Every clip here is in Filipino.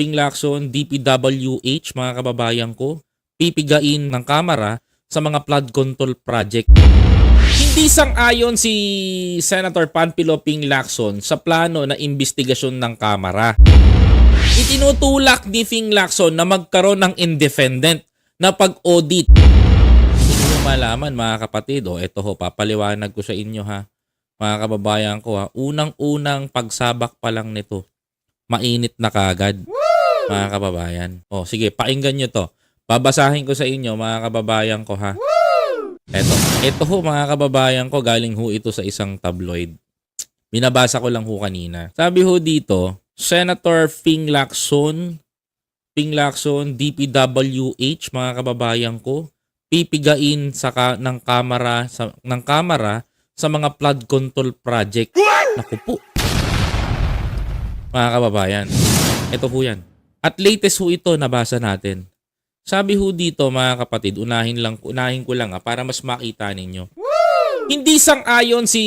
Ping Lacson, DPWH, mga kababayan ko, pipigain ng Kamara sa mga flood control project. Hindi sang-ayon si Senator Panfilo Ping Lacson sa plano na investigasyon ng Kamara. Itinutulak ni Ping Lacson na magkaroon ng independent na pag-audit. Hindi nyo malaman mga kapatid, ito papaliwanag ko sa inyo ha. Mga kababayan ko ha, unang-unang pagsabak pa lang nito, mainit na kagad. Mga kababayan. Sige, pakinggan nyo to. Babasahin ko sa inyo mga kababayan ko ha. Ito mga kababayan ko, galing ito sa isang tabloid. Binabasa ko lang kanina. Sabi dito, Senator Ping Lacson, DPWH, mga kababayan ko, pipigain ng Kamara sa mga flood control project. Naku po. Mga kababayan, ito yan. At latest ito nabasa natin. Sabi dito mga kapatid, unahin ko lang para mas makita ninyo. Hindi sang-ayon si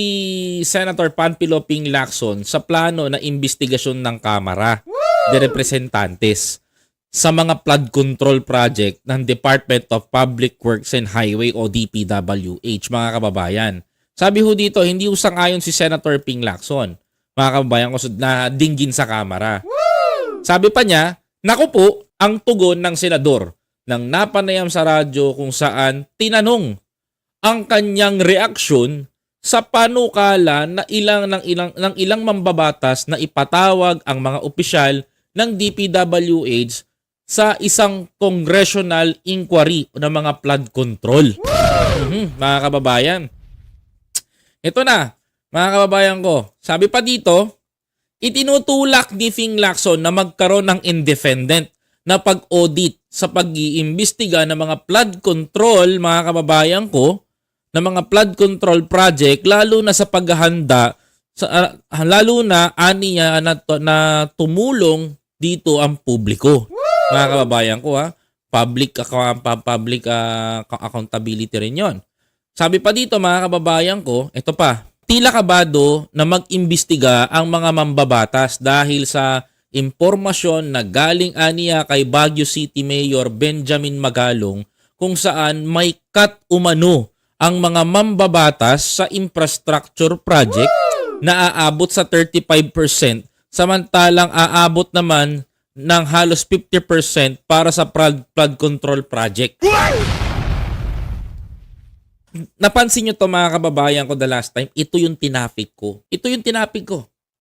Senator Panfilo Ping Lacson sa plano na investigasyon ng Kamara de Representantes sa mga flood control project ng Department of Public Works and Highway o DPWH, mga kababayan. Sabi dito, hindi sang-ayon si Senator Ping Lacson, mga kababayan ko, na dinggin sa Kamara. Sabi pa niya, naku po, ang tugon ng senador nang napanayam sa radyo kung saan tinanong ang kanyang reaksyon sa panukala na ilang mambabatas na ipatawag ang mga opisyal ng DPWH sa isang congressional inquiry ng mga flood control. Mga kababayan. Ito na, mga kababayan ko. Sabi pa dito, itinutulak ni Ping Lacson na magkaroon ng independent na pag-audit sa pag-iimbestiga ng mga flood control, mga kababayan ko, ng mga flood control project, lalo na sa paghahanda, lalo na aniya na tumulong dito ang publiko. Mga kababayan ko public accountability rin yon. Sabi pa dito mga kababayan ko, ito pa, tila kabado na mag-imbestiga ang mga mambabatas dahil sa impormasyon na galing aniya kay Baguio City Mayor Benjamin Magalong kung saan may cut umano ang mga mambabatas sa infrastructure project na aabot sa 35%, samantalang aabot naman ng halos 50% para sa flood control project. Napansin nyo to mga kababayan ko the last time, ito yung tinapik ko.